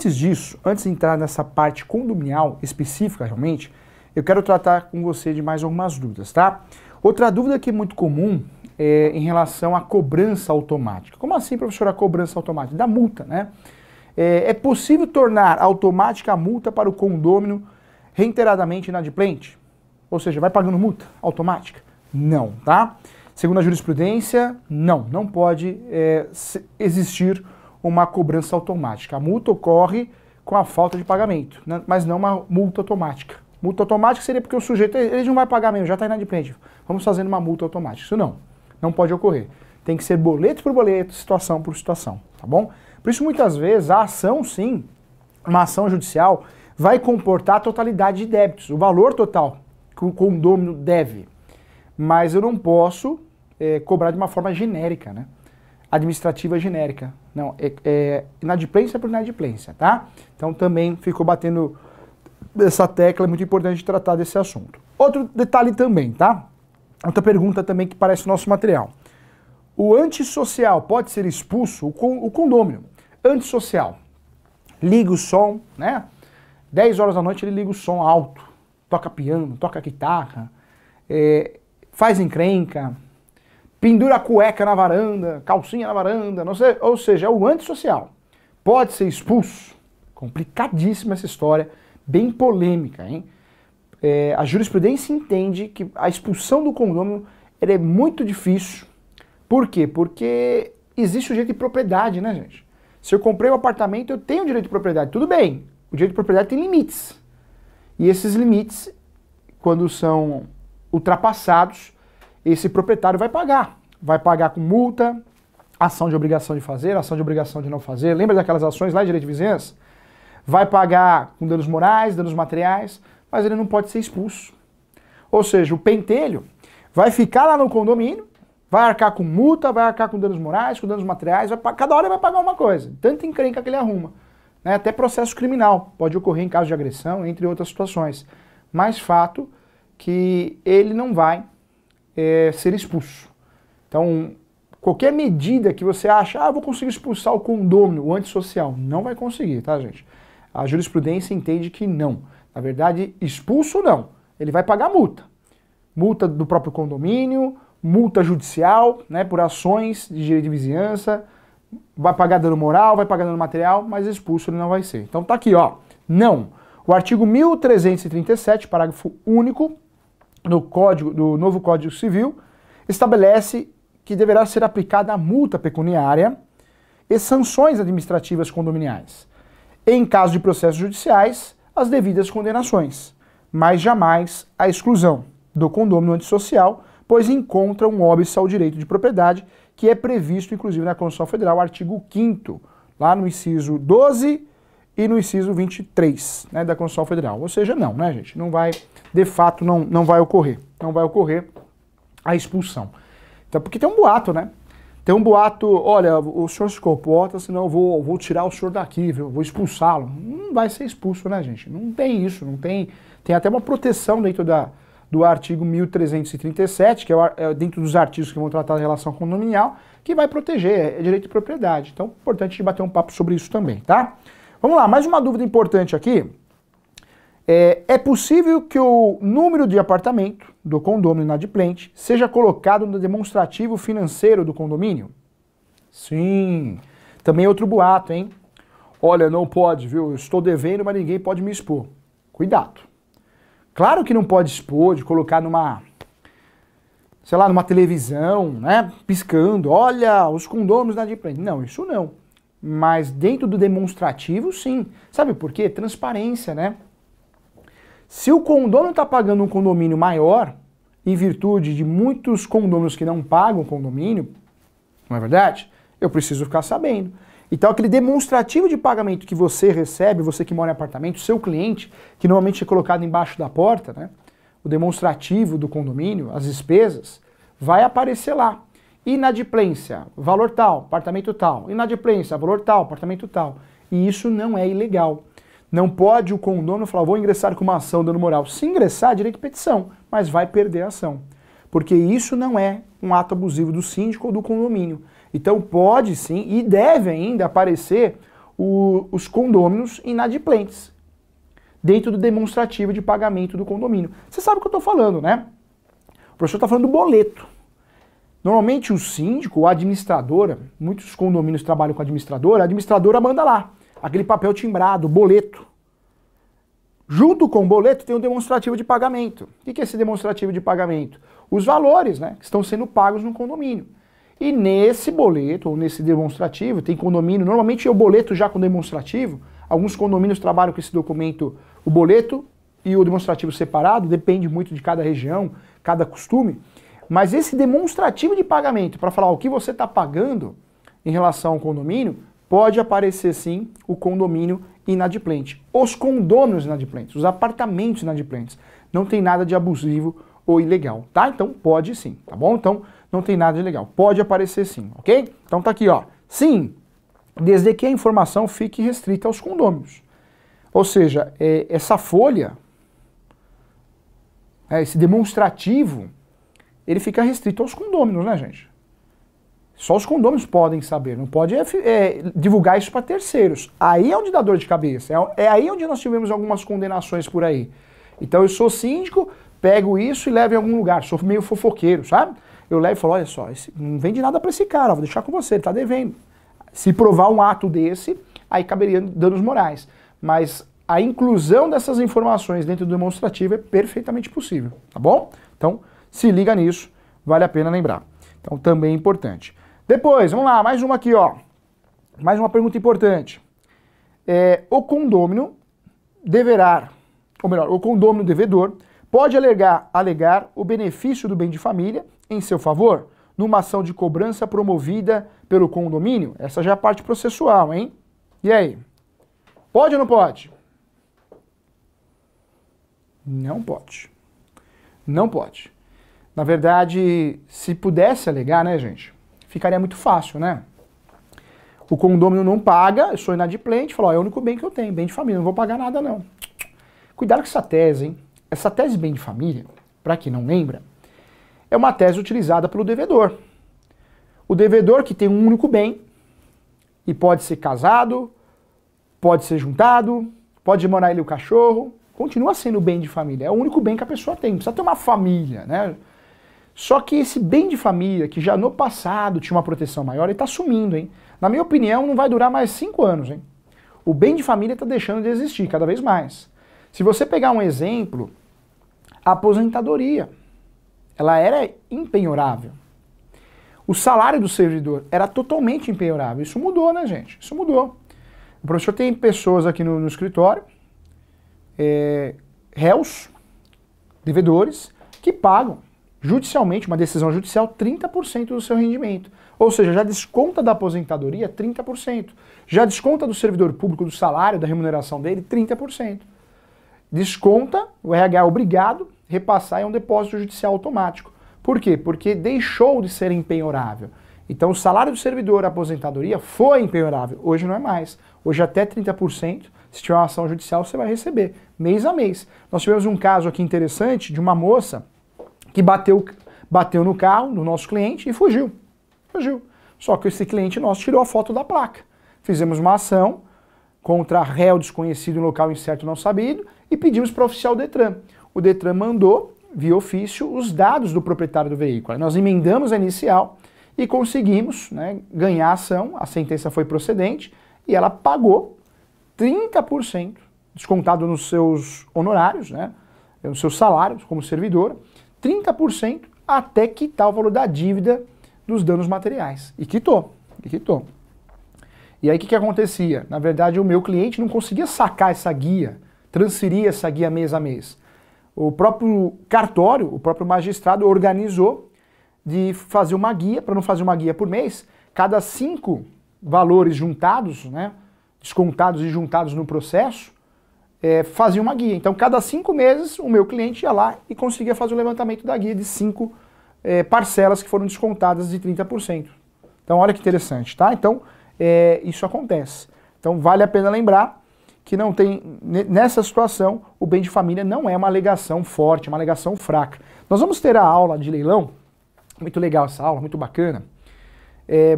antes disso, antes de entrar nessa parte condominial específica realmente, eu quero tratar com você de mais algumas dúvidas, tá? Outra dúvida que é muito comum é em relação à cobrança automática. Como assim, professor, a cobrança automática? Da multa, né? É possível tornar automática a multa para o condômino reiteradamente inadimplente? Ou seja, vai pagando multa automática? Não, tá? Segundo a jurisprudência, não pode existir uma cobrança automática. A multa ocorre com a falta de pagamento, né? Mas não uma multa automática. Multa automática seria porque o sujeito ele não vai pagar mesmo, já está inadimplente. Vamos fazendo uma multa automática. Isso não pode ocorrer. Tem que ser boleto por boleto, situação por situação, tá bom? Por isso, muitas vezes, a ação, sim, uma ação judicial, vai comportar a totalidade de débitos, o valor total que o condômino deve. Mas eu não posso cobrar de uma forma genérica, né? Administrativa genérica. Não, inadimplência por inadimplência, tá? Então também ficou batendo essa tecla, é muito importante tratar desse assunto. Outro detalhe também, tá? Outra pergunta também que parece nosso material. O antissocial pode ser expulso? O condômino antissocial liga o som, né? 10 horas da noite ele liga o som alto, toca piano, toca guitarra, faz encrenca, pendura a cueca na varanda, calcinha na varanda, não sei, ou seja, é o antissocial. Pode ser expulso? Complicadíssima essa história, bem polêmica, hein? A jurisprudência entende que a expulsão do condômino é muito difícil. Por quê? Porque existe o direito de propriedade, né, gente? Se eu comprei um apartamento, eu tenho o direito de propriedade. Tudo bem, o direito de propriedade tem limites. E esses limites, quando são ultrapassados, esse proprietário vai pagar. Vai pagar com multa, ação de obrigação de fazer, ação de obrigação de não fazer. Lembra daquelas ações lá de direito de vizinhança? Vai pagar com danos morais, danos materiais, mas ele não pode ser expulso. Ou seja, o pentelho vai ficar lá no condomínio, vai arcar com multa, vai arcar com danos morais, com danos materiais, cada hora vai pagar uma coisa. Tanta encrenca que ele arruma. Né? Até processo criminal pode ocorrer em caso de agressão, entre outras situações. Mas fato que ele não vai ser expulso. Então, qualquer medida que você acha, vou conseguir expulsar o condômino, o antissocial, não vai conseguir, tá, gente? A jurisprudência entende que não. Na verdade, expulso não. Ele vai pagar multa. Multa do próprio condomínio, multa judicial, né, por ações de direito de vizinhança, vai pagar dano moral, vai pagar dano material, mas expulso ele não vai ser. Então tá aqui, ó, não. O artigo 1337, parágrafo único do novo Código Civil, estabelece que deverá ser aplicada a multa pecuniária e sanções administrativas condominiais. Em caso de processos judiciais, as devidas condenações, mas jamais a exclusão do condômino antissocial, pois encontra um óbice ao direito de propriedade, que é previsto, inclusive, na Constituição Federal, artigo 5º, lá no inciso 12 e no inciso 23, né, da Constituição Federal. Ou seja, não, né, gente? Não vai, de fato, não vai ocorrer. Não vai ocorrer a expulsão. Então, porque tem um boato, né? Tem um boato, olha, o senhor se comporta, senão eu vou tirar o senhor daqui, viu? Vou expulsá-lo. Não vai ser expulso, né, gente? Não tem isso, não tem... Tem até uma proteção dentro do artigo 1337, que é dentro dos artigos que vão tratar da relação condominial, que vai proteger, é direito de propriedade. Então, é importante a gente bater um papo sobre isso também, tá? Vamos lá, mais uma dúvida importante aqui. É possível que o número de apartamento do condomínio inadimplente seja colocado no demonstrativo financeiro do condomínio? Sim. Também outro boato, hein? Olha, não pode, viu? Eu estou devendo, mas ninguém pode me expor. Cuidado. Claro que não pode expor, de colocar numa, sei lá, numa televisão, né? Piscando, olha, os condôminos inadimplentes. Não, isso não. Mas dentro do demonstrativo, sim. Sabe por quê? Transparência, né? Se o condômino está pagando um condomínio maior, em virtude de muitos condôminos que não pagam condomínio, não é verdade? Eu preciso ficar sabendo. Então aquele demonstrativo de pagamento que você recebe, você que mora em apartamento, seu cliente, que normalmente é colocado embaixo da porta, né? O demonstrativo do condomínio, as despesas, vai aparecer lá. Inadimplência, valor tal, apartamento tal. Inadimplência, valor tal, apartamento tal. E isso não é ilegal. Não pode o condômino falar, vou ingressar com uma ação dano moral. Se ingressar, é direito de petição, mas vai perder a ação. Porque isso não é um ato abusivo do síndico ou do condomínio. Então pode sim, e deve ainda aparecer os condôminos inadimplentes dentro do demonstrativo de pagamento do condomínio. Você sabe o que eu estou falando, né? O professor está falando do boleto. Normalmente o síndico, ou a administradora, muitos condomínios trabalham com a administradora manda lá aquele papel timbrado, boleto. Junto com o boleto tem um demonstrativo de pagamento. O que é esse demonstrativo de pagamento? Os valores, né, que estão sendo pagos no condomínio. E nesse boleto, ou nesse demonstrativo, tem condomínio, normalmente é o boleto já com demonstrativo, alguns condomínios trabalham com esse documento, o boleto e o demonstrativo separado, depende muito de cada região, cada costume, mas esse demonstrativo de pagamento, para falar o que você está pagando em relação ao condomínio, pode aparecer sim o condomínio inadimplente. Os condôminos inadimplentes, os apartamentos inadimplentes. Não tem nada de abusivo ou ilegal, tá? Então pode sim, tá bom? Então não tem nada de ilegal. Pode aparecer sim, ok? Então tá aqui, ó. Sim, desde que a informação fique restrita aos condôminos. Ou seja, essa folha, esse demonstrativo, ele fica restrito aos condôminos, né, gente? Só os condôminos podem saber, não pode divulgar isso para terceiros. Aí é onde dá dor de cabeça, é aí onde nós tivemos algumas condenações por aí. Então eu sou síndico, pego isso e levo em algum lugar, sou meio fofoqueiro, sabe? Eu levo e falo, olha só, não vende nada para esse cara, vou deixar com você, ele tá devendo. Se provar um ato desse, aí caberia danos morais. Mas a inclusão dessas informações dentro do demonstrativo é perfeitamente possível, tá bom? Então, se liga nisso, vale a pena lembrar. Então, também é importante. Depois, vamos lá, mais uma aqui, ó. Mais uma pergunta importante. O condômino deverá, ou melhor, o condômino devedor pode alegar o benefício do bem de família em seu favor numa ação de cobrança promovida pelo condomínio? Essa já é a parte processual, hein? E aí? Pode ou não pode? Não pode. Não pode. Na verdade, se pudesse alegar, né, gente, ficaria muito fácil, né? O condômino não paga, eu sou inadimplente, fala, ó, é o único bem que eu tenho, bem de família, não vou pagar nada não. Cuidado com essa tese, hein? Essa tese bem de família, para quem não lembra, é uma tese utilizada pelo devedor. O devedor que tem um único bem, e pode ser casado, pode ser juntado, pode morar ele o cachorro, continua sendo bem de família, é o único bem que a pessoa tem, precisa ter uma família, né? Só que esse bem de família, que já no passado tinha uma proteção maior, ele está sumindo, hein? Na minha opinião, não vai durar mais 5 anos, hein? O bem de família está deixando de existir cada vez mais. Se você pegar um exemplo, a aposentadoria, ela era impenhorável. O salário do servidor era totalmente impenhorável. Isso mudou, né, gente? Isso mudou. O professor tem pessoas aqui no escritório, réus, devedores, que pagam judicialmente, uma decisão judicial, 30% do seu rendimento. Ou seja, já desconta da aposentadoria 30%. Já desconta do servidor público, do salário, da remuneração dele, 30%. Desconta, o RH é obrigado a repassar em um depósito judicial automático. Por quê? Porque deixou de ser impenhorável. Então o salário do servidor, a aposentadoria, foi impenhorável. Hoje não é mais. Hoje até 30%, se tiver uma ação judicial, você vai receber, mês a mês. Nós tivemos um caso aqui interessante de uma moça que bateu no carro do nosso cliente e fugiu. Só que esse cliente nosso tirou a foto da placa. Fizemos uma ação contra réu desconhecido em local incerto não sabido e pedimos para o oficial Detran. O Detran mandou, via ofício, os dados do proprietário do veículo. Aí nós emendamos a inicial e conseguimos, né, ganhar a ação, a sentença foi procedente e ela pagou 30%, descontado nos seus honorários, né, nos seus salários como servidora, 30% até quitar o valor da dívida dos danos materiais. E quitou. E aí o que acontecia? Na verdade, o meu cliente não conseguia sacar essa guia, transferir essa guia mês a mês. O próprio cartório, o próprio magistrado organizou de fazer uma guia, para não fazer uma guia por mês, cada 5 valores juntados, né, descontados e juntados no processo, fazia uma guia. Então, cada 5 meses, o meu cliente ia lá e conseguia fazer o levantamento da guia de 5 parcelas que foram descontadas de 30%. Então, olha que interessante, tá? Então, isso acontece. Então, vale a pena lembrar que não tem, nessa situação, o bem de família não é uma alegação forte, é uma alegação fraca. Nós vamos ter a aula de leilão, muito legal essa aula, muito bacana.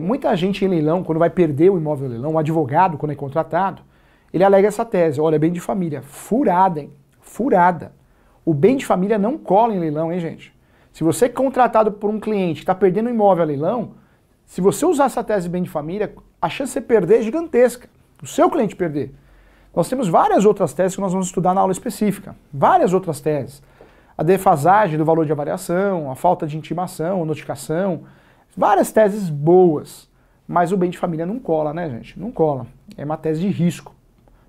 Muita gente em leilão, quando vai perder o imóvel em leilão, o advogado, quando é contratado, ele alega essa tese, olha, bem de família, furada, hein? Furada. O bem de família não cola em leilão, hein, gente? Se você é contratado por um cliente que está perdendo um imóvel a leilão, se você usar essa tese de bem de família, a chance de você perder é gigantesca. O seu cliente perder. Nós temos várias outras teses que nós vamos estudar na aula específica. Várias outras teses. A defasagem do valor de avaliação, a falta de intimação, notificação. Várias teses boas. Mas o bem de família não cola, né, gente? Não cola. É uma tese de risco.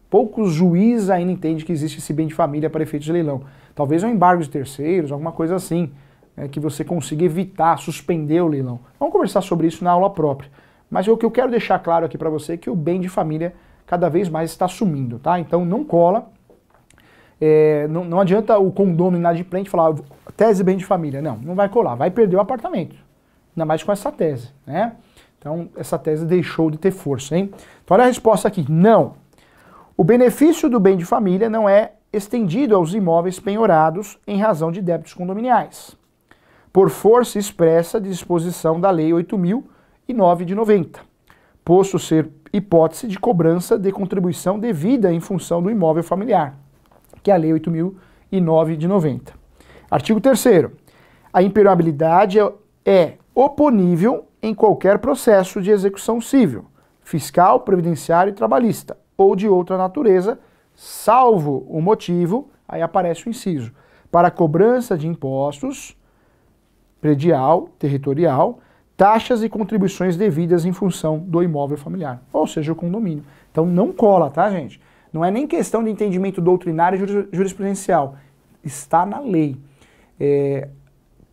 Poucos juízes ainda entendem que existe esse bem de família para efeitos de leilão. Talvez um embargo de terceiros, alguma coisa assim, que você consiga evitar, suspender o leilão. Vamos conversar sobre isso na aula própria. Mas o que eu quero deixar claro aqui para você é que o bem de família cada vez mais está sumindo, tá? Então não cola. Não adianta o condômino inadimplente falar tese bem de família. Não vai colar, vai perder o apartamento. Ainda mais com essa tese, né? Então essa tese deixou de ter força, hein? Então olha a resposta aqui, não. O benefício do bem de família não é estendido aos imóveis penhorados em razão de débitos condominiais, por força expressa de disposição da Lei 8.009 de 90, posto ser hipótese de cobrança de contribuição devida em função do imóvel familiar, que é a Lei 8.009 de 90. Artigo 3º. A impermeabilidade é oponível em qualquer processo de execução civil, fiscal, previdenciário e trabalhista, ou de outra natureza, salvo o motivo, aí aparece o inciso, para cobrança de impostos, predial, territorial, taxas e contribuições devidas em função do imóvel familiar, ou seja, o condomínio. Então não cola, tá, gente? Não é nem questão de entendimento doutrinário e jurisprudencial, está na lei.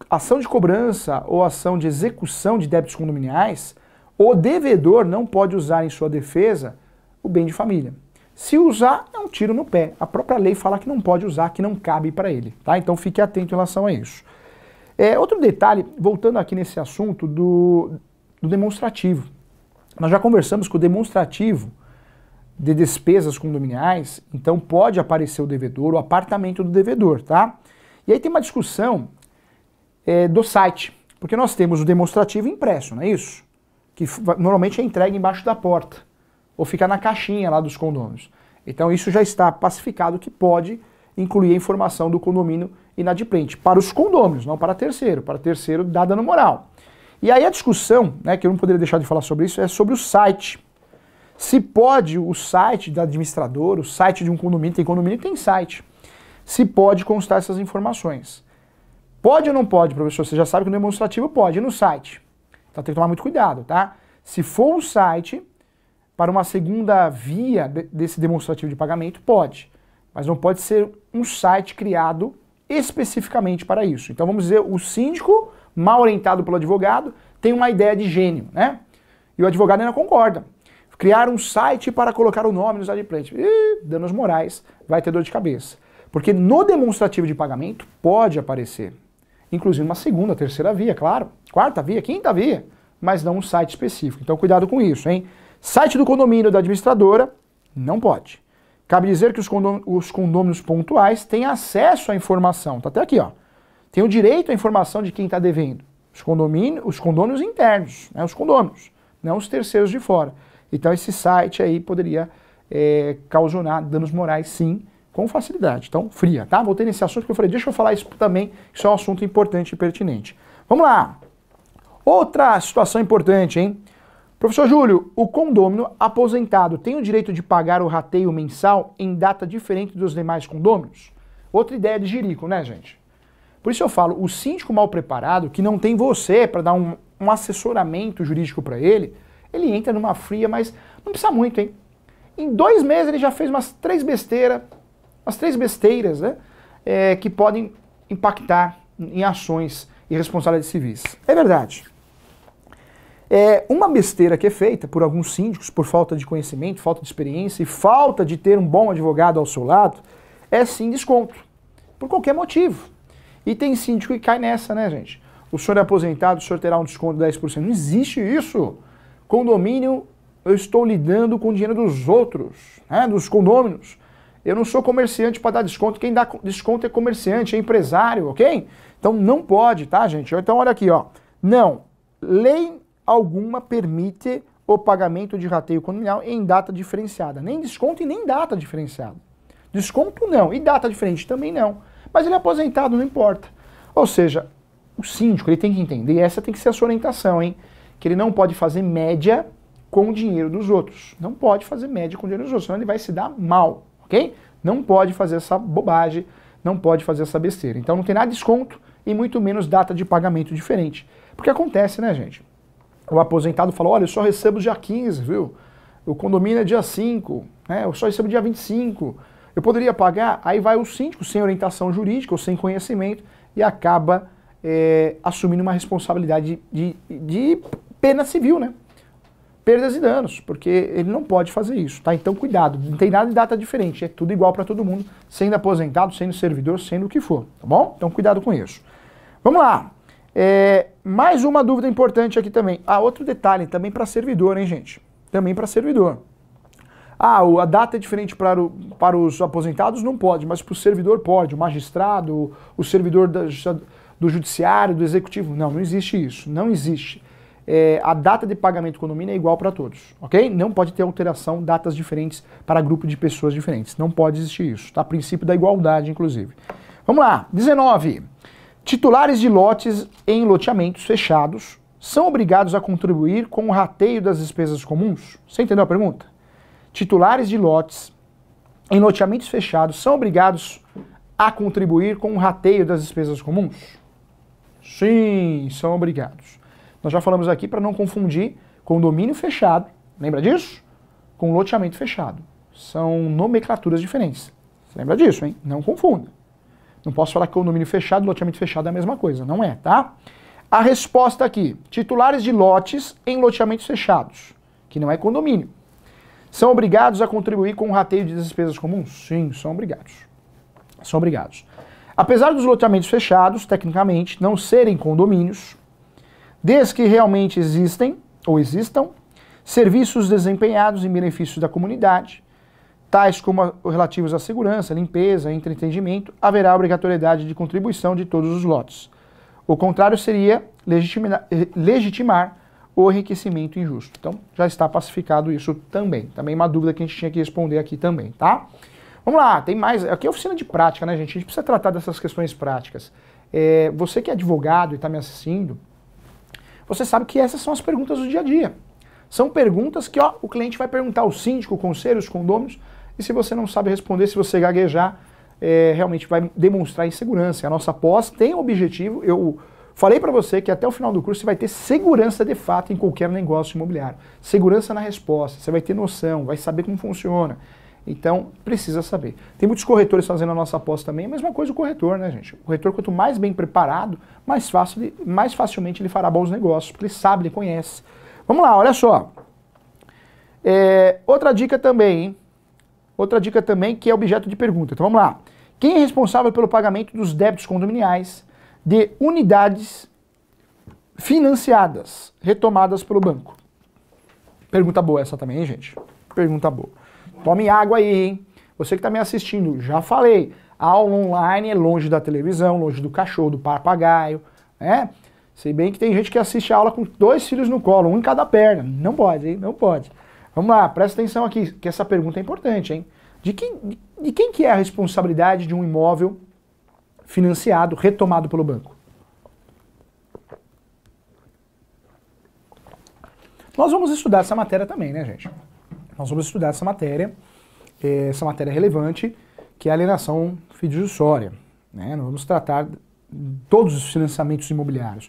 Ação de cobrança ou ação de execução de débitos condominiais, o devedor não pode usar em sua defesa o bem de família. Se usar, é um tiro no pé. A própria lei fala que não pode usar, que não cabe para ele, tá? Então fique atento em relação a isso. Outro detalhe, voltando aqui nesse assunto do demonstrativo. Nós já conversamos que o demonstrativo de despesas condominiais, então pode aparecer o devedor, o apartamento do devedor, tá? E aí tem uma discussão do site, porque nós temos o demonstrativo impresso, não é isso? Que normalmente é entregue embaixo da porta, ou fica na caixinha lá dos condôminos. Então isso já está pacificado que pode incluir a informação do condomínio inadimplente, para os condôminos, não para terceiro. Para terceiro dá dano moral. E aí a discussão, né, que eu não poderia deixar de falar sobre isso, é sobre o site. Se pode o site da administradora, o site de um condomínio, tem condomínio que tem site, se pode constar essas informações. Pode ou não pode, professor? Você já sabe que no demonstrativo pode, e no site? Então tem que tomar muito cuidado, tá? Se for um site para uma segunda via desse demonstrativo de pagamento, pode. Mas não pode ser um site criado especificamente para isso. Então vamos dizer, o síndico, mal orientado pelo advogado, tem uma ideia de gênio, né? E o advogado ainda concorda. Criar um site para colocar o nome nos adimplentes. Danos morais, vai ter dor de cabeça. Porque no demonstrativo de pagamento pode aparecer, inclusive uma segunda, terceira via, claro, quarta via, quinta via, mas não um site específico. Então cuidado com isso, hein? Site do condomínio da administradora, não pode. Cabe dizer que os condôminos pontuais têm acesso à informação, tá até aqui, ó. Tem o direito à informação de quem está devendo. Os condôminos internos, né, os condôminos, não os terceiros de fora. Então esse site aí poderia causar danos morais, sim, com facilidade. Então, fria, tá? Voltei nesse assunto que eu falei, deixa eu falar isso também, isso é um assunto importante e pertinente. Vamos lá. Outra situação importante, hein? Professor Júlio, o condômino aposentado tem o direito de pagar o rateio mensal em data diferente dos demais condôminos? Outra ideia de jirico, né, gente? Por isso eu falo, o síndico mal preparado, que não tem você para dar um assessoramento jurídico para ele entra numa fria, mas não precisa muito, hein? Em 2 meses ele já fez umas três besteiras, né? Que podem impactar em ações e responsabilidades civis. É verdade. Uma besteira que é feita por alguns síndicos, por falta de conhecimento, falta de experiência e falta de ter um bom advogado ao seu lado, é sim desconto, por qualquer motivo. E tem síndico que cai nessa, né, gente? O senhor é aposentado, o senhor terá um desconto de 10%. Não existe isso. Condomínio, eu estou lidando com o dinheiro dos outros, né, dos condôminos. Eu não sou comerciante para dar desconto, quem dá desconto é comerciante, é empresário, ok? Então não pode, tá, gente? Então olha aqui, ó. Não. Lei alguma permite o pagamento de rateio condominial em data diferenciada. Nem desconto e nem data diferenciada. Desconto não, e data diferente também não. Mas ele é aposentado, não importa. Ou seja, o síndico ele tem que entender, essa tem que ser a sua orientação, hein? Que ele não pode fazer média com o dinheiro dos outros. Não pode fazer média com o dinheiro dos outros, senão ele vai se dar mal, ok? Não pode fazer essa bobagem, não pode fazer essa besteira. Então não tem nada de desconto e muito menos data de pagamento diferente. Porque acontece, né, gente? O aposentado fala, olha, eu só recebo dia 15, viu? O condomínio é dia 5, né? Eu só recebo dia 25. Eu poderia pagar? Aí vai o síndico sem orientação jurídica ou sem conhecimento e acaba assumindo uma responsabilidade de pena civil, né? Perdas e danos, porque ele não pode fazer isso, tá? Então cuidado, não tem nada de data diferente, é tudo igual para todo mundo, sendo aposentado, sendo servidor, sendo o que for, tá bom? Então cuidado com isso. Vamos lá, mais uma dúvida importante aqui também. Outro detalhe, também para servidor, hein, gente? Também para servidor. A data é diferente para os aposentados? Não pode, mas para o servidor pode, o magistrado, o servidor do judiciário, do executivo. Não existe isso, não existe. A data de pagamento do condomínio é igual para todos, ok? Não pode ter alteração, datas diferentes para grupo de pessoas diferentes. Não pode existir isso, tá? Princípio da igualdade, inclusive. Vamos lá, 19. Titulares de lotes em loteamentos fechados são obrigados a contribuir com o rateio das despesas comuns? Você entendeu a pergunta? Titulares de lotes em loteamentos fechados são obrigados a contribuir com o rateio das despesas comuns? Sim, são obrigados. Nós já falamos aqui para não confundir condomínio fechado, lembra disso? Com loteamento fechado. São nomenclaturas diferentes. Você lembra disso, hein? Não confunda. Não posso falar que condomínio fechado e loteamento fechado é a mesma coisa. Não é, tá? A resposta aqui, titulares de lotes em loteamentos fechados, que não é condomínio, são obrigados a contribuir com o rateio de despesas comuns? Sim, são obrigados. São obrigados. Apesar dos loteamentos fechados, tecnicamente, não serem condomínios, desde que realmente existem, ou existam, serviços desempenhados em benefício da comunidade, tais como relativos à segurança, limpeza, entretenimento, haverá obrigatoriedade de contribuição de todos os lotes. O contrário seria legitimar o enriquecimento injusto. Então, já está pacificado isso também. Também uma dúvida que a gente tinha que responder aqui também, tá? Vamos lá, tem mais. Aqui é oficina de prática, né, gente? A gente precisa tratar dessas questões práticas. Você que é advogado e está me assistindo, você sabe que essas são as perguntas do dia a dia. São perguntas que o cliente vai perguntar ao síndico, conselho, os condôminos, e se você não sabe responder, se você gaguejar, realmente vai demonstrar insegurança. A nossa pós tem o objetivo, eu falei para você que até o final do curso você vai ter segurança de fato em qualquer negócio imobiliário. Segurança na resposta, você vai ter noção, vai saber como funciona. Então, precisa saber. Tem muitos corretores fazendo a nossa pós também, a mesma coisa o corretor, né, gente? O corretor, quanto mais bem preparado, mais facilmente ele fará bons negócios, porque ele sabe, ele conhece. Vamos lá, olha só. Outra dica também, hein? Outra dica também que é objeto de pergunta. Então vamos lá. Quem é responsável pelo pagamento dos débitos condominiais de unidades financiadas, retomadas pelo banco? Pergunta boa essa também, hein, gente? Pergunta boa. Tome água aí, hein? Você que está me assistindo, já falei. A aula online é longe da televisão, longe do cachorro, do papagaio, né? Sei bem que tem gente que assiste a aula com 2 filhos no colo, um em cada perna. Não pode, hein? Não pode. Vamos lá, presta atenção aqui, que essa pergunta é importante, hein? De quem que é a responsabilidade de um imóvel financiado, retomado pelo banco? Nós vamos estudar essa matéria também, né, gente? Nós vamos estudar essa matéria relevante, que é a alienação fidejussória, né? Nós vamos tratar todos os financiamentos imobiliários,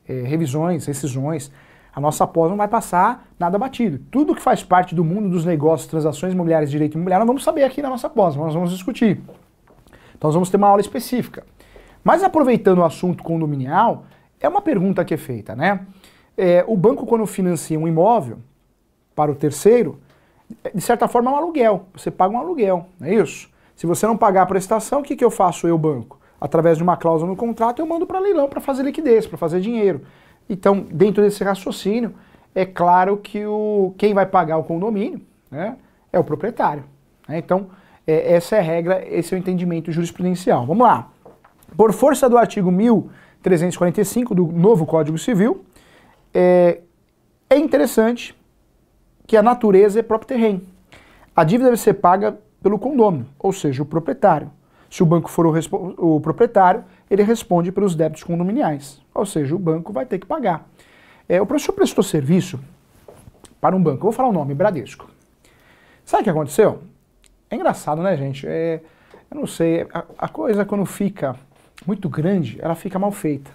revisões, rescisões. A nossa pós não vai passar nada batido. Tudo que faz parte do mundo dos negócios, transações imobiliárias, direito imobiliário, nós vamos saber aqui na nossa pós, nós vamos discutir. Então nós vamos ter uma aula específica. Mas aproveitando o assunto condominial, é uma pergunta que é feita, né? O banco, quando financia um imóvel para o terceiro, de certa forma é um aluguel. Você paga um aluguel, não é isso? Se você não pagar a prestação, o que eu faço, eu, banco? Através de uma cláusula no contrato, eu mando para leilão para fazer liquidez, para fazer dinheiro. Então, dentro desse raciocínio, é claro que quem vai pagar o condomínio, né, é o proprietário. Né? Então, essa é a regra, esse é o entendimento jurisprudencial. Vamos lá. Por força do artigo 1345 do novo Código Civil, É interessante que a natureza é próprio terreno. A dívida deve ser paga pelo condômino, ou seja, o proprietário. Se o banco for o proprietário, ele responde pelos débitos condominiais, ou seja, o banco vai ter que pagar. O professor prestou serviço para um banco, eu vou falar o nome, Bradesco. Sabe o que aconteceu? É engraçado, né, gente? Eu não sei, a coisa quando fica muito grande, ela fica mal feita.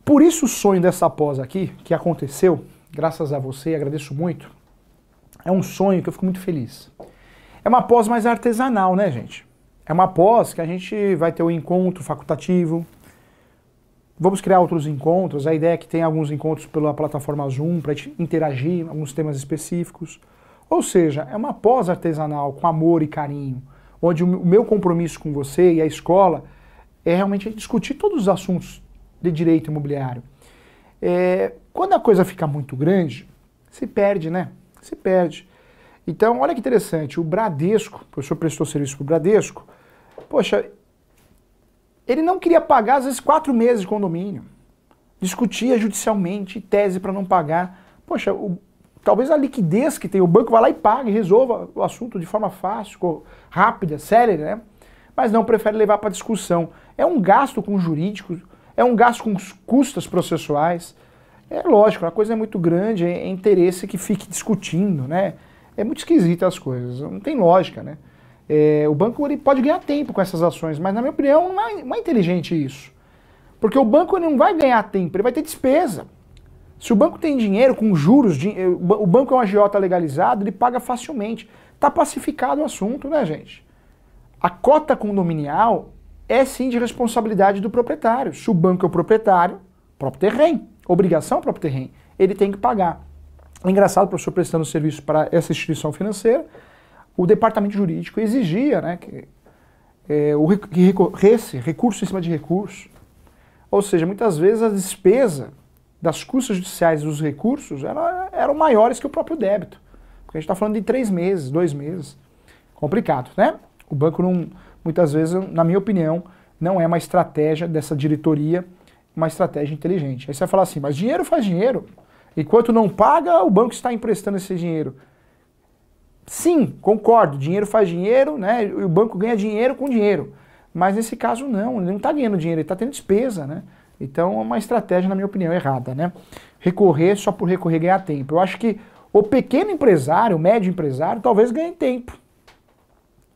Por isso o sonho dessa pós aqui, que aconteceu, graças a você, agradeço muito, é um sonho que eu fico muito feliz. É uma pós mais artesanal, né, gente? É uma pós que a gente vai ter um encontro facultativo, vamos criar outros encontros, a ideia é que tenha alguns encontros pela plataforma Zoom, para a gente interagir em alguns temas específicos. Ou seja, é uma pós artesanal, com amor e carinho, onde o meu compromisso com você e a escola é realmente discutir todos os assuntos de direito imobiliário. Quando a coisa fica muito grande, se perde, né? Se perde. Então, olha que interessante, o Bradesco, o professor prestou serviço para o Bradesco, poxa, ele não queria pagar, às vezes, 4 meses de condomínio. Discutia judicialmente, tese para não pagar. Poxa, talvez a liquidez que tem, o banco vai lá e paga e resolva o assunto de forma fácil, rápida, célere, né? Mas não, prefere levar para discussão. É um gasto com jurídicos, é um gasto com custas processuais. É lógico, a coisa é muito grande, é interesse que fique discutindo, né? É muito esquisita as coisas, não tem lógica, né? O banco ele pode ganhar tempo com essas ações, mas na minha opinião não é inteligente isso. Porque o banco ele não vai ganhar tempo, ele vai ter despesa. Se o banco tem dinheiro com juros, o banco é um agiota legalizado, ele paga facilmente. Está pacificado o assunto, né, gente? A cota condominial é sim de responsabilidade do proprietário. Se o banco é o proprietário, próprio terreno, obrigação próprio terreno, ele tem que pagar. É engraçado, o professor prestando serviço para essa instituição financeira, o departamento jurídico exigia, né, que recorresse recurso em cima de recurso. Ou seja, muitas vezes a despesa das custas judiciais dos recursos eram maiores que o próprio débito. Porque a gente está falando de 3 meses, 2 meses. Complicado, né? O banco, muitas vezes, na minha opinião, não é uma estratégia dessa diretoria, uma estratégia inteligente. Aí você vai falar assim, mas dinheiro faz dinheiro. Enquanto não paga, o banco está emprestando esse dinheiro. Sim, concordo, dinheiro faz dinheiro, né? E o banco ganha dinheiro com dinheiro. Mas nesse caso não, ele não está ganhando dinheiro, ele está tendo despesa, né? Então é uma estratégia, na minha opinião, errada, né? Recorrer só por recorrer ganhar tempo. Eu acho que o pequeno empresário, o médio empresário, talvez ganhe tempo.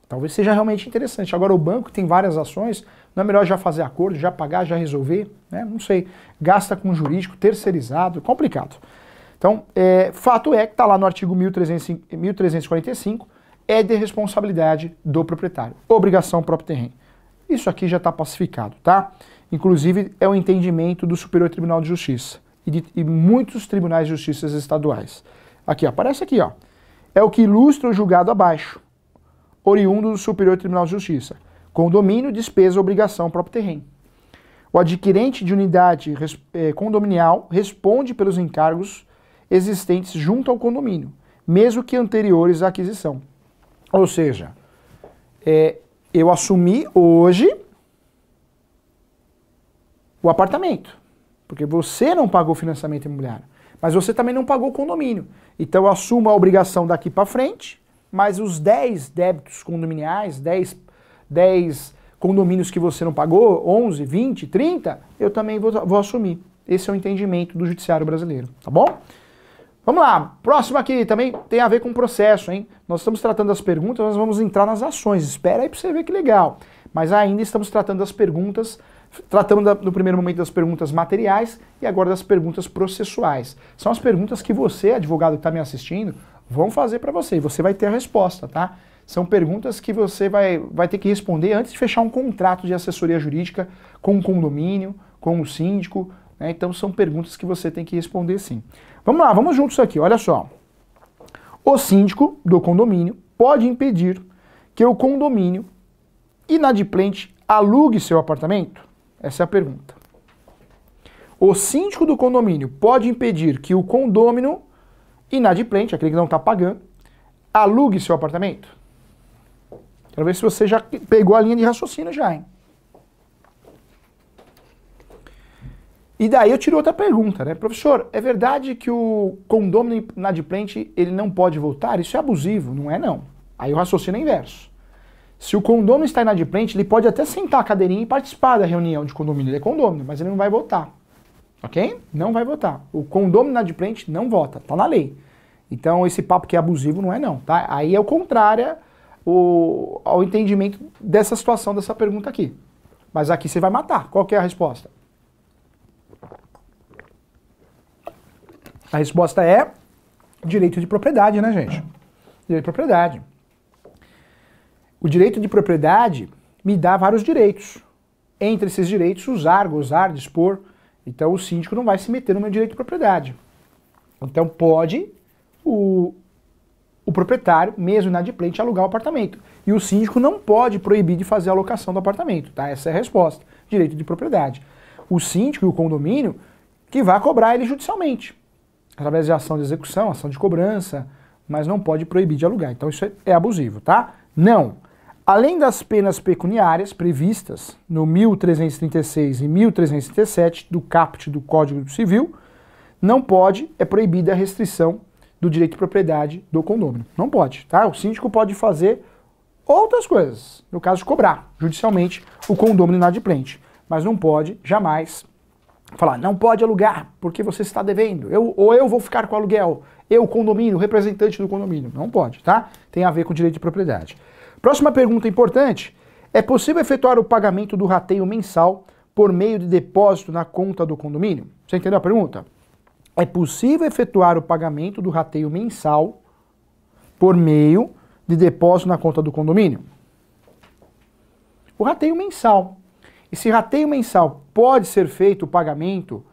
Talvez seja realmente interessante. Agora o banco tem várias ações, não é melhor já fazer acordo, já pagar, já resolver? Né? Não sei. Gasta com jurídico, terceirizado, complicado. Então, fato é que está lá no artigo 1345, é de responsabilidade do proprietário. Obrigação próprio terreno. Isso aqui já está pacificado, tá? Inclusive, é o entendimento do Superior Tribunal de Justiça e muitos tribunais de justiça estaduais. Aqui, ó, aparece aqui, ó. É o que ilustra o julgado abaixo, oriundo do Superior Tribunal de Justiça. Condomínio, despesa, obrigação, próprio terreno. O adquirente de unidade condominial responde pelos encargos existentes junto ao condomínio, mesmo que anteriores à aquisição. Ou seja, eu assumi hoje o apartamento, porque você não pagou o financiamento imobiliário, mas você também não pagou o condomínio. Então eu assumo a obrigação daqui para frente, mas os 10 débitos condominiais, 10 condomínios que você não pagou, 11, 20, 30, eu também vou assumir. Esse é o entendimento do judiciário brasileiro, tá bom? Vamos lá, próximo aqui também tem a ver com o processo, hein? Nós estamos tratando das perguntas, nós vamos entrar nas ações. Espera aí para você ver que legal. Mas ainda estamos tratando das perguntas, tratamos no primeiro momento das perguntas materiais e agora das perguntas processuais. São as perguntas que você, advogado que está me assistindo, vão fazer para você e você vai ter a resposta, tá? São perguntas que você vai ter que responder antes de fechar um contrato de assessoria jurídica com o condomínio, com o síndico, né? Então são perguntas que você tem que responder sim. Vamos lá, vamos juntos aqui, olha só. O síndico do condomínio pode impedir que o condomínio inadimplente alugue seu apartamento? Essa é a pergunta. O síndico do condomínio pode impedir que o condômino inadimplente, aquele que não está pagando, alugue seu apartamento? Quero ver se você já pegou a linha de raciocínio já, hein? E daí eu tiro outra pergunta, né? Professor, é verdade que o condômino inadimplente ele não pode votar? Isso é abusivo, não é não. Aí o raciocínio é inverso. Se o condômino está inadimplente, ele pode até sentar a cadeirinha e participar da reunião de condomínio. Ele é condômino, mas ele não vai votar. Ok? Não vai votar. O condômino inadimplente não vota, tá na lei. Então esse papo que é abusivo não é não, tá? Aí é o contrário ao entendimento dessa situação, dessa pergunta aqui. Mas aqui você vai matar. Qual que é a resposta? A resposta é direito de propriedade, né, gente? Direito de propriedade. O direito de propriedade me dá vários direitos. Entre esses direitos, usar, gozar, dispor. Então o síndico não vai se meter no meu direito de propriedade. Então pode o proprietário, mesmo inadimplente, alugar o apartamento. E o síndico não pode proibir de fazer a alocação do apartamento, tá? Essa é a resposta. Direito de propriedade. O síndico e o condomínio que vai cobrar ele judicialmente, através de ação de execução, ação de cobrança, mas não pode proibir de alugar. Então isso é abusivo, tá? Não. Além das penas pecuniárias previstas no 1336 e 1337 do caput do Código Civil, não pode, é proibida a restrição do direito de propriedade do condômino. Não pode, tá? O síndico pode fazer outras coisas, no caso de cobrar judicialmente o condômino inadimplente, mas não pode jamais falar, não pode alugar porque você está devendo, ou eu vou ficar com o aluguel, eu, condomínio, representante do condomínio. Não pode, tá? Tem a ver com direito de propriedade. Próxima pergunta importante, é possível efetuar o pagamento do rateio mensal por meio de depósito na conta do condomínio? Você entendeu a pergunta? É possível efetuar o pagamento do rateio mensal por meio de depósito na conta do condomínio? O rateio mensal. Esse rateio mensal pode ser feito o pagamento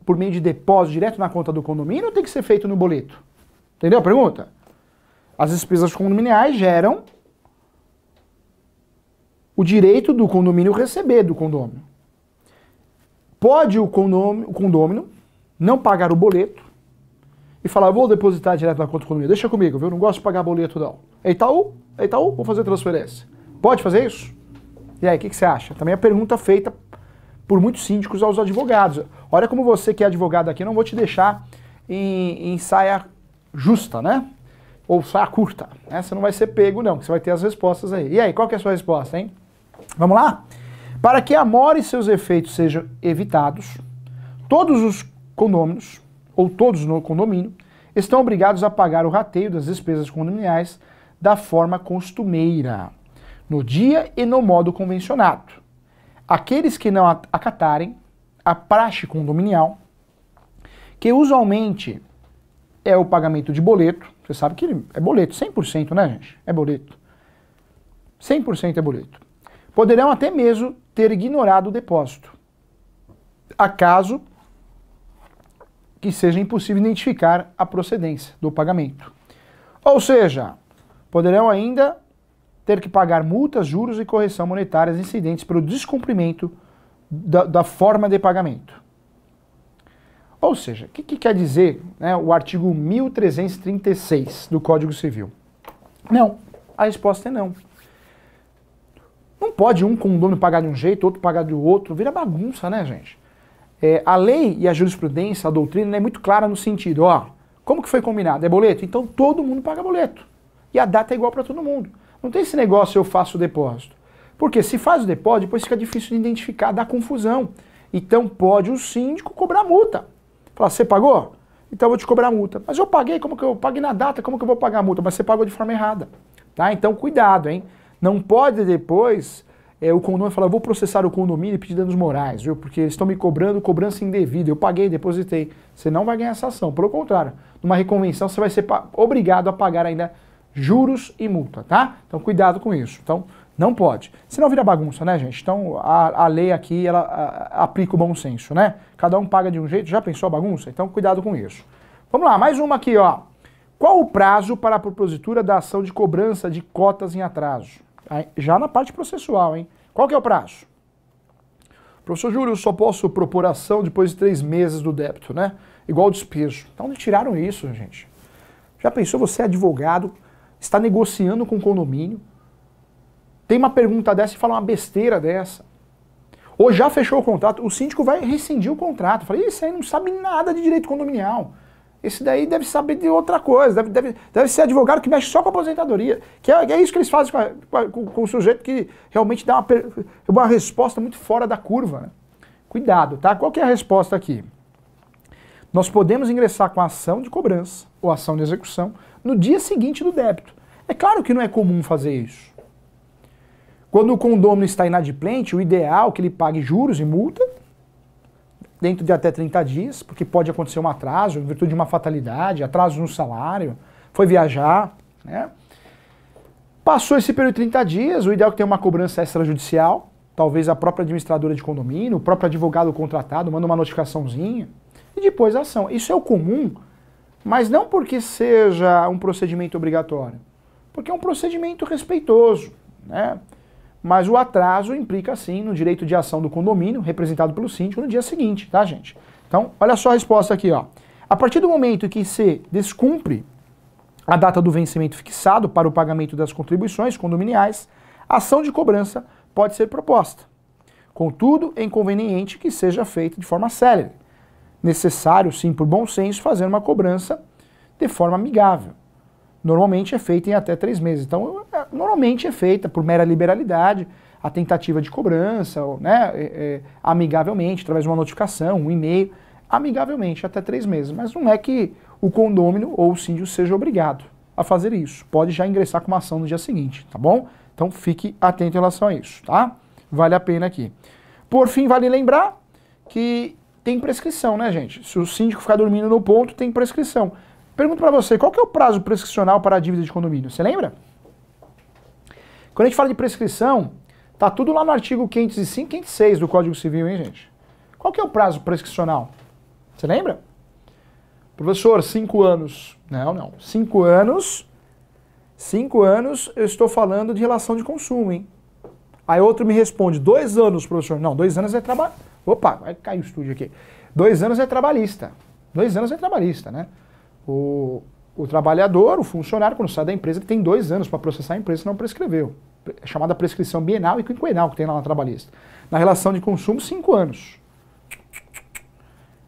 por meio de depósito direto na conta do condomínio ou tem que ser feito no boleto? Entendeu a pergunta? As despesas condominiais geram o direito do condomínio receber do condômino. Pode o condômino não pagar o boleto e falar, vou depositar direto na conta do condomínio, deixa comigo, viu? Não gosto de pagar boleto não. É Itaú, vou fazer transferência. Pode fazer isso? E aí, o que você acha? Também é pergunta feita por muitos síndicos aos advogados. Olha como você que é advogado aqui, não vou te deixar em saia justa, né? Ou saia curta. Né? Você não vai ser pego não, que você vai ter as respostas aí. E aí, qual que é a sua resposta, hein? Vamos lá? Para que a mora e seus efeitos sejam evitados, todos os condôminos, ou todos no condomínio, estão obrigados a pagar o rateio das despesas condominiais da forma costumeira, no dia e no modo convencionado. Aqueles que não acatarem a praxe condominial, que usualmente é o pagamento de boleto, você sabe que é boleto, 100%, né, gente? É boleto. 100% é boleto. Poderão até mesmo ter ignorado o depósito, acaso que seja impossível identificar a procedência do pagamento. Ou seja, poderão ainda ter que pagar multas, juros e correção monetárias incidentes pelo descumprimento da forma de pagamento. Ou seja, o que quer dizer, né, o artigo 1336 do Código Civil? Não, a resposta é não. Não pode um condômino pagar de um jeito, outro pagar do outro, vira bagunça, né, gente? A lei e a jurisprudência, a doutrina é muito clara no sentido, ó, como que foi combinado? É boleto? Então todo mundo paga boleto. E a data é igual para todo mundo. Não tem esse negócio, eu faço o depósito. Porque se faz o depósito, depois fica difícil de identificar, dá confusão. Então pode o síndico cobrar multa. Falar, você pagou? Então eu vou te cobrar multa. Mas eu paguei, como que eu paguei na data, como que eu vou pagar a multa? Mas você pagou de forma errada. Tá? Então cuidado, hein? Não pode depois o condomínio falar, eu vou processar o condomínio e pedir danos morais, viu? Porque eles estão me cobrando cobrança indevida. Eu paguei, depositei. Você não vai ganhar essa ação. Pelo contrário, numa reconvenção você vai ser obrigado a pagar ainda juros e multa, tá? Então cuidado com isso. Então não pode. Senão vira bagunça, né, gente? Então a lei aqui, ela aplica o bom senso, né? Cada um paga de um jeito, já pensou a bagunça? Então cuidado com isso. Vamos lá, mais uma aqui, ó. Qual o prazo para a propositura da ação de cobrança de cotas em atraso? Já na parte processual, hein? Qual que é o prazo? Professor Júlio, eu só posso propor ação depois de 3 meses do débito, né? Igual o despejo. Então onde tiraram isso, gente? Já pensou, você é advogado, está negociando com o condomínio, tem uma pergunta dessa e fala uma besteira dessa. ou já fechou o contrato, o síndico vai rescindir o contrato. Eu falei, isso aí não sabe nada de direito condominial. Esse daí deve saber de outra coisa, deve ser advogado que mexe só com a aposentadoria. Que é isso que eles fazem com o sujeito que realmente dá uma resposta muito fora da curva. Né? Cuidado, tá? Qual que é a resposta aqui? Nós podemos ingressar com a ação de cobrança ou ação de execução no dia seguinte do débito. É claro que não é comum fazer isso. Quando o condômino está inadimplente, o ideal é que ele pague juros e multa dentro de até 30 dias, porque pode acontecer um atraso, em virtude de uma fatalidade, atraso no salário, foi viajar, né? Passou esse período de 30 dias, o ideal é que tenha uma cobrança extrajudicial, talvez a própria administradora de condomínio, o próprio advogado contratado manda uma notificaçãozinha, e depois a ação. Isso é o comum, mas não porque seja um procedimento obrigatório, porque é um procedimento respeitoso, né? Mas o atraso implica, sim, no direito de ação do condomínio, representado pelo síndico, no dia seguinte, tá, gente? Então, olha só a resposta aqui, ó. A partir do momento que se descumpre a data do vencimento fixado para o pagamento das contribuições condominiais, a ação de cobrança pode ser proposta. Contudo, é inconveniente que seja feita de forma célere. Necessário, sim, por bom senso, fazer uma cobrança de forma amigável. Normalmente é feita em até 3 meses. Então, normalmente é feita por mera liberalidade, a tentativa de cobrança, né, amigavelmente, através de uma notificação, um e-mail, amigavelmente, até 3 meses. Mas não é que o condômino ou o síndico seja obrigado a fazer isso. Pode já ingressar com uma ação no dia seguinte, tá bom? Então, fique atento em relação a isso, tá? Vale a pena aqui. Por fim, vale lembrar que tem prescrição, né, gente? Se o síndico ficar dormindo no ponto, tem prescrição. Pergunto para você, qual que é o prazo prescricional para a dívida de condomínio? Você lembra? Quando a gente fala de prescrição, tá tudo lá no artigo 505 e 506 do Código Civil, hein, gente? Qual que é o prazo prescricional? Você lembra? Professor, 5 anos. Não. 5 anos. 5 anos eu estou falando de relação de consumo, hein? Aí outro me responde, 2 anos, professor. Não, 2 anos é trabalho. Opa, vai cair o estúdio aqui. 2 anos é trabalhista. 2 anos é trabalhista, né? O trabalhador, o funcionário, quando sai da empresa, ele tem 2 anos para processar a empresa, se não prescreveu. É chamada prescrição bienal e quinquenal que tem lá na trabalhista. Na relação de consumo, 5 anos.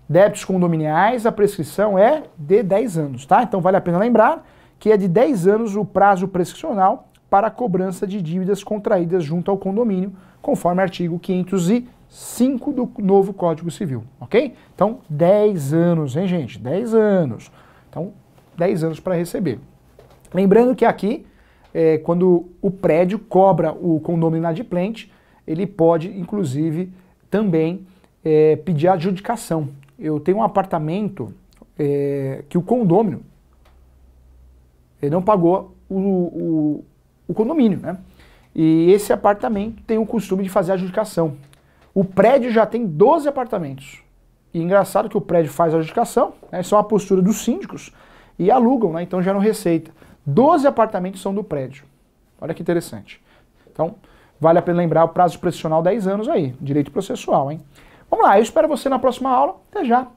Débitos condominiais, a prescrição é de 10 anos, tá? Então vale a pena lembrar que é de 10 anos o prazo prescricional para a cobrança de dívidas contraídas junto ao condomínio, conforme artigo 505 do novo Código Civil, ok? Então, 10 anos, hein, gente? 10 anos. Então, 10 anos para receber. Lembrando que aqui, quando o prédio cobra o condomínio inadimplente, ele pode, inclusive, também pedir adjudicação. Eu tenho um apartamento que o condômino não pagou o condomínio, né? E esse apartamento tem o costume de fazer adjudicação. O prédio já tem 12 apartamentos. E engraçado que o prédio faz a adjudicação, né? Isso é uma postura dos síndicos, e alugam, né? Então geram receita. 12 apartamentos são do prédio. Olha que interessante. Então, vale a pena lembrar o prazo prescricional 10 anos aí, direito processual, hein? Vamos lá, eu espero você na próxima aula. Até já!